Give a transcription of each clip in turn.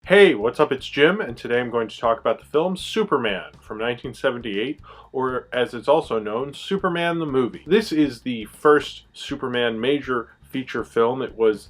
Hey, what's up? It's Jim, and today I'm going to talk about the film Superman from 1978, or as it's also known, Superman the movie. This is the first Superman major feature film. It was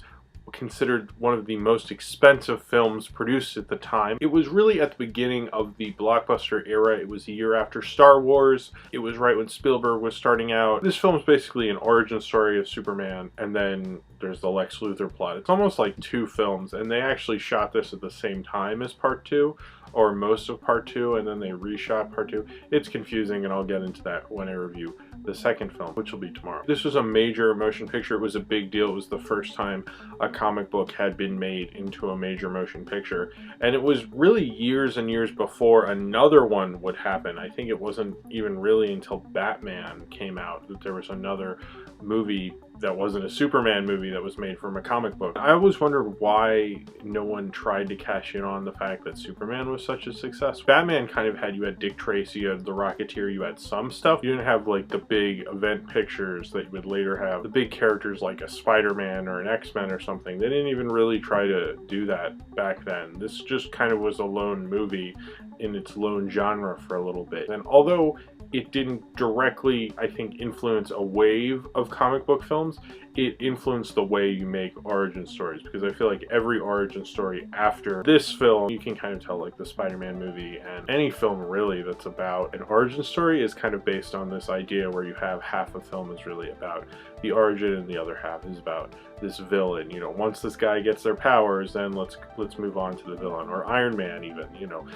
considered one of the most expensive films produced at the time. It was really at the beginning of the blockbuster era. It was a year after Star Wars. It was right when Spielberg was starting out. This film is basically an origin story of Superman, and then there's the Lex Luthor plot. It's almost like two films, and they actually shot this at the same time as part two, or most of part two, and then they reshot part two. It's confusing, and I'll get into that when I review the second film, which will be tomorrow. This was a major motion picture. It was a big deal. It was the first time a comic book had been made into a major motion picture, and it was really years and years before another one would happen. I think it wasn't even really until Batman came out that there was another movie that wasn't a Superman movie that was made from a comic book. I always wondered why no one tried to cash in on the fact that Superman was such a success. Batman kind of you had Dick Tracy, you had The Rocketeer, you had some stuff. You didn't have like the big event pictures that you would later have. The big characters like a Spider-Man or an X-Men or something. They didn't even really try to do that back then. This just kind of was a lone movie in its lone genre for a little bit. And although it didn't directly, I think, influence a wave of comic book films, it influenced the way you make origin stories, because I feel like every origin story after this film, you can kind of tell, like the Spider-Man movie and any film really that's about an origin story is kind of based on this idea where you have half a film is really about the origin and the other half is about this villain. You know, once this guy gets their powers, then let's move on to the villain. Or Iron Man even, you know.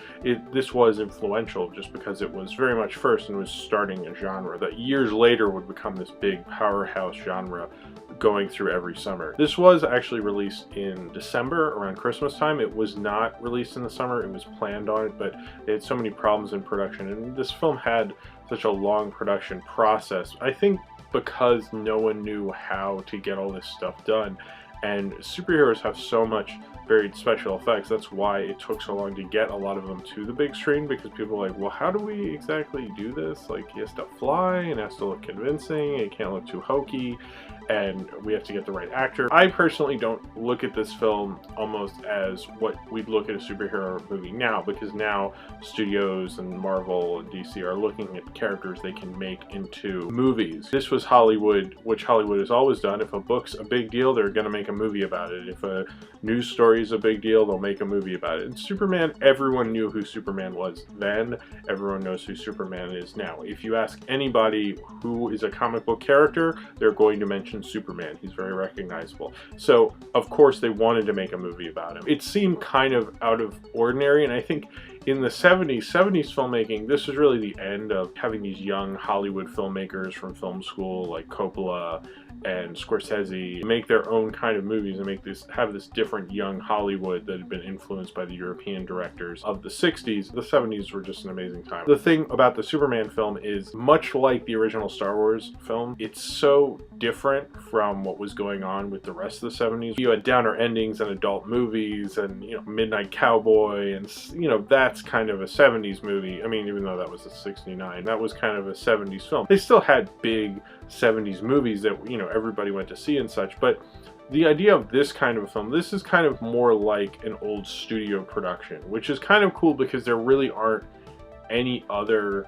This was influential just because it was very much first and was starting a genre that years later would become this big powerhouse genre going through every summer. This was actually released in December around Christmas time. It was not released in the summer. It was planned on it, but they had so many problems in production, and this film had such a long production process. I think because no one knew how to get all this stuff done, and superheroes have so much varied special effects. That's why it took so long to get a lot of them to the big screen, because people were like, well, how do we exactly do this? Like, he has to fly and it has to look convincing, it can't look too hokey, and we have to get the right actor. I personally don't look at this film almost as what we'd look at a superhero movie now, because now studios and Marvel and DC are looking at characters they can make into movies. This was Hollywood, which Hollywood has always done. If a book's a big deal, they're going to make a movie about it. If a news story is a big deal, they'll make a movie about it. And Superman, everyone knew who Superman was then. Everyone knows who Superman is now. If you ask anybody who is a comic book character, they're going to mention Superman. He's very recognizable. So, of course, they wanted to make a movie about him. It seemed kind of out of ordinary, and I think in the 70s filmmaking, this was really the end of having these young Hollywood filmmakers from film school like Coppola and Scorsese make their own kind of movies and have this different young Hollywood that had been influenced by the European directors of the 60s. The 70s were just an amazing time. The thing about the Superman film is, much like the original Star Wars film, it's so different from what was going on with the rest of the 70s. You had downer endings and adult movies and, you know, Midnight Cowboy, and, you know, that's kind of a 70s movie. I mean, even though that was a 69, that was kind of a 70s film. They still had big 70s movies that, you know, everybody went to see and such, but the idea of this kind of a film, this is kind of more like an old studio production, which is kind of cool because there really aren't any other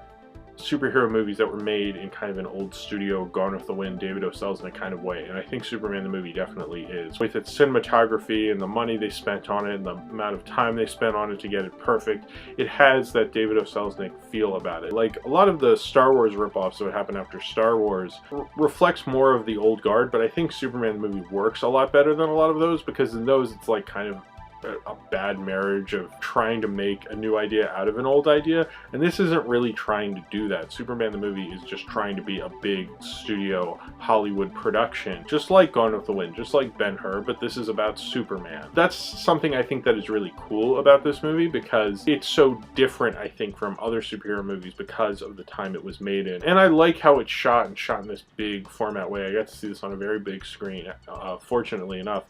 superhero movies that were made in kind of an old studio, Gone with the Wind, David O. Selznick kind of way, and I think Superman the movie definitely is. With its cinematography and the money they spent on it and the amount of time they spent on it to get it perfect, it has that David O. Selznick feel about it. Like a lot of the Star Wars ripoffs that would happen after Star Wars reflects more of the old guard, but I think Superman the movie works a lot better than a lot of those, because in those it's like kind of a bad marriage of trying to make a new idea out of an old idea, and this isn't really trying to do that. Superman the movie is just trying to be a big studio Hollywood production, just like Gone with the Wind, just like Ben-Hur, but this is about Superman. That's something I think that is really cool about this movie, because it's so different, I think, from other superhero movies because of the time it was made in. And I like how it's shot in this big format way. I got to see this on a very big screen, fortunately enough,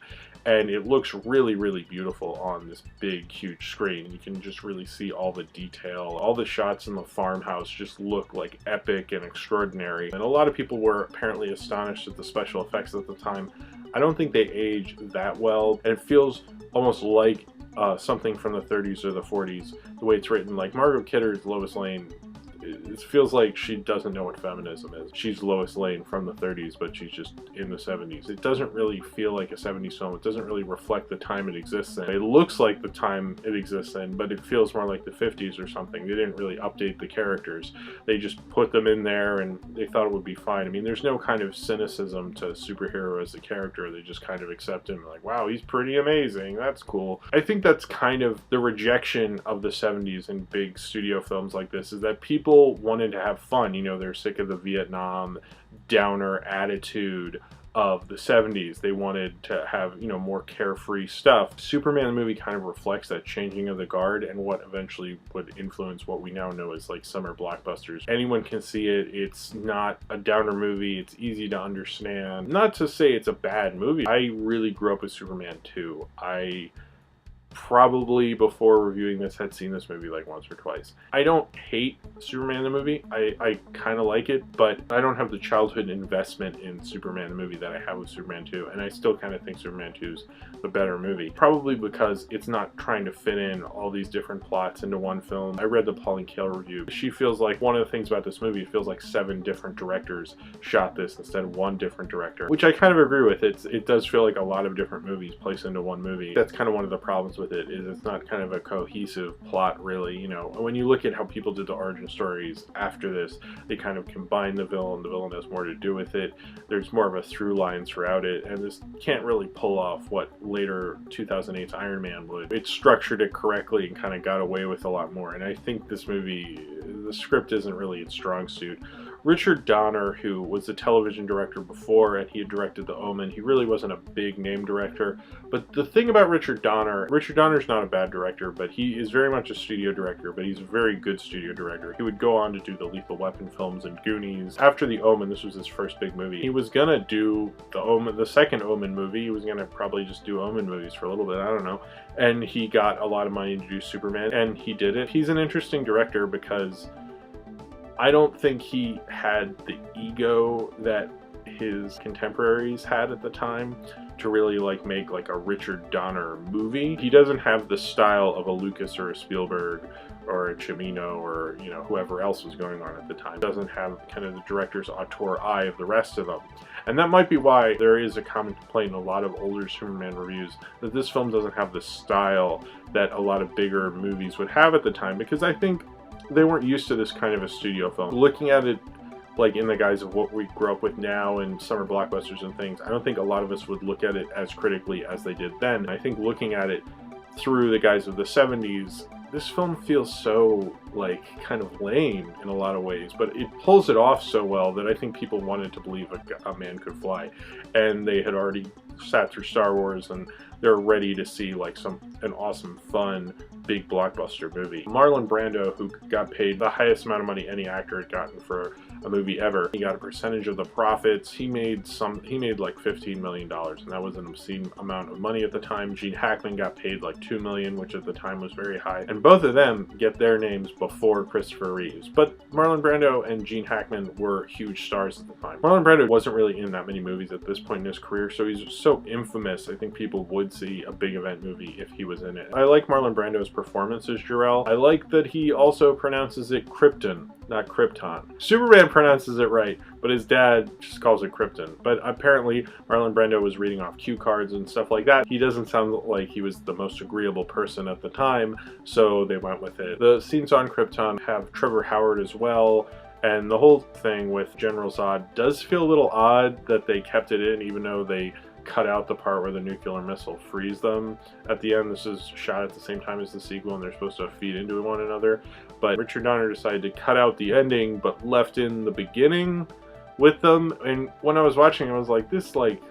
and it looks really, really beautiful on this big, huge screen. You can just really see all the detail. All the shots in the farmhouse just look like epic and extraordinary. And a lot of people were apparently astonished at the special effects at the time. I don't think they age that well, and it feels almost like something from the 30s or the 40s, the way it's written. Like Margot Kidder's Lois Lane, it feels like she doesn't know what feminism is. She's Lois Lane from the 30s, but she's just in the 70s. It doesn't really feel like a 70s film. It doesn't really reflect the time it exists in. It looks like the time it exists in, but it feels more like the 50s or something. They didn't really update the characters. They just put them in there and they thought it would be fine. I mean, there's no kind of cynicism to superhero as a character. They just kind of accept him like, wow, he's pretty amazing. That's cool. I think that's kind of the rejection of the 70s in big studio films like this, is that people wanted to have fun. You know, they're sick of the Vietnam downer attitude of the 70s. They wanted to have, you know, more carefree stuff. Superman the movie kind of reflects that changing of the guard and what eventually would influence what we now know as like summer blockbusters. Anyone can see it. It's not a downer movie. It's easy to understand. Not to say it's a bad movie. I really grew up with Superman 2. I probably, before reviewing this, had seen this movie like once or twice. I don't hate Superman the movie. I kind of like it, but I don't have the childhood investment in Superman the movie that I have with Superman 2, and I still kind of think Superman 2 is the better movie. Probably because it's not trying to fit in all these different plots into one film. I read the Pauline Kael review. She feels like one of the things about this movie, it feels like 7 different directors shot this instead of 1 different director, which I kind of agree with. It does feel like a lot of different movies placed into one movie. That's kind of one of the problems with it, is it's not kind of a cohesive plot, really. You know, when you look at how people did the origin stories after this, they kind of combine the villain has more to do with it. There's more of a through line throughout it, and this can't really pull off what later 2008's Iron Man would. It structured it correctly and kind of got away with a lot more, and I think this movie, the script isn't really its strong suit. Richard Donner, who was the television director before, and he had directed The Omen, he really wasn't a big name director. But the thing about Richard Donner's not a bad director, but he is very much a studio director, but he's a very good studio director. He would go on to do the Lethal Weapon films and Goonies. After The Omen, this was his first big movie. He was gonna do the second Omen movie. He was gonna probably just do Omen movies for a little bit, I don't know. And he got a lot of money to do Superman, and he did it. He's an interesting director because I don't think he had the ego that his contemporaries had at the time to really like make like a Richard Donner movie. He doesn't have the style of a Lucas or a Spielberg or a Cimino or, you know, whoever else was going on at the time. Doesn't have kind of the director's auteur eye of the rest of them. And that might be why there is a common complaint in a lot of older Superman reviews that this film doesn't have the style that a lot of bigger movies would have at the time, because I think they weren't used to this kind of a studio film. Looking at it like in the guise of what we grew up with now and summer blockbusters and things, I don't think a lot of us would look at it as critically as they did then. I think looking at it through the guise of the 70s, this film feels so like kind of lame in a lot of ways, but it pulls it off so well that I think people wanted to believe a man could fly, and they had already sat through Star Wars and they're ready to see like an awesome, fun, big blockbuster movie. Marlon Brando, who got paid the highest amount of money any actor had gotten for a movie ever, he got a percentage of the profits. He made like $15 million, and that was an obscene amount of money at the time. Gene Hackman got paid like $2 million, which at the time was very high. And both of them get their names before Christopher Reeves. But Marlon Brando and Gene Hackman were huge stars at the time. Marlon Brando wasn't really in that many movies at this point in his career, so he's so infamous. I think people would see a big event movie if he was in it. I like Marlon Brando's performance as Gisriel. I like that he also pronounces it Krypton, not Krypton. Superman pronounces it right, but his dad just calls it Krypton. But apparently Marlon Brando was reading off cue cards and stuff like that. He doesn't sound like he was the most agreeable person at the time, so they went with it. The scenes on Krypton have Trevor Howard as well, and the whole thing with General Zod does feel a little odd that they kept it in, even though they cut out the part where the nuclear missile frees them at the end. This is shot at the same time as the sequel, and they're supposed to feed into one another. But Richard Donner decided to cut out the ending, but left in the beginning with them. And when I was watching, I was like, this like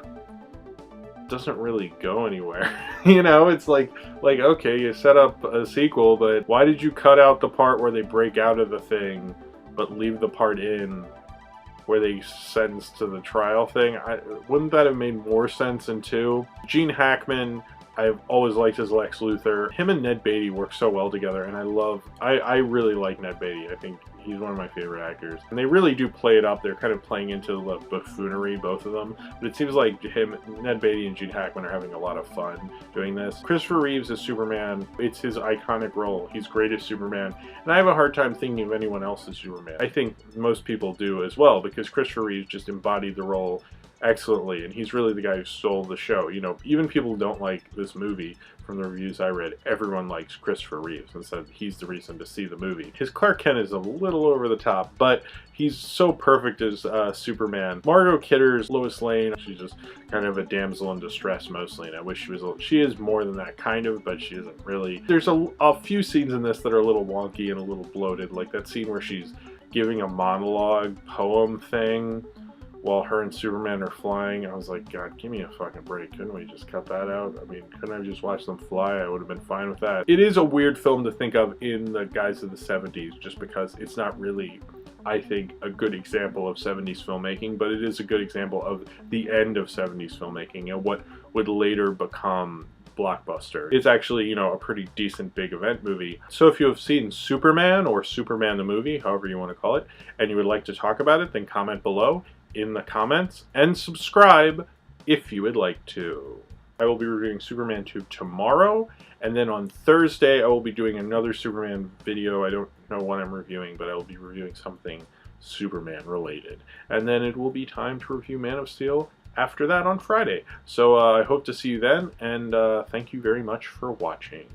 doesn't really go anywhere. You know, it's like okay, you set up a sequel, but why did you cut out the part where they break out of the thing, but leave the part in where they sentenced to the trial thing? Wouldn't that have made more sense in 2? Gene Hackman I've always liked his Lex Luthor. Him and Ned Beatty work so well together, and I really like Ned Beatty. I think he's one of my favorite actors. And they really do play it up. They're kind of playing into the buffoonery, both of them. But it seems like Ned Beatty and Gene Hackman are having a lot of fun doing this. Christopher Reeves as Superman, it's his iconic role. He's great as Superman. And I have a hard time thinking of anyone else as Superman. I think most people do as well, because Christopher Reeves just embodied the role excellently, and he's really the guy who stole the show. You know, even people who don't like this movie, from the reviews I read, everyone likes Christopher Reeves and said he's the reason to see the movie. His Clark Kent is a little over the top, but he's so perfect as Superman. Margot Kidder's Lois Lane, she's just kind of a damsel in distress mostly, and I wish she is more than that, kind of, but she isn't really. There's a few scenes in this that are a little wonky and a little bloated, like that scene where she's giving a monologue poem thing while her and Superman are flying. I was like, God, give me a fucking break. Couldn't we just cut that out? I mean, couldn't I just watch them fly? I would have been fine with that. It is a weird film to think of in the guise of the 70s, just because it's not really, I think, a good example of 70s filmmaking, but it is a good example of the end of 70s filmmaking and what would later become blockbuster. It's actually, you know, a pretty decent big event movie. So if you have seen Superman, or Superman the movie, however you want to call it, and you would like to talk about it, then comment below in the comments, and subscribe if you would like to. I will be reviewing Superman 2 tomorrow, and then on Thursday I will be doing another Superman video. I don't know what I'm reviewing, but I will be reviewing something Superman related. And then it will be time to review Man of Steel after that on Friday. So I hope to see you then, and thank you very much for watching.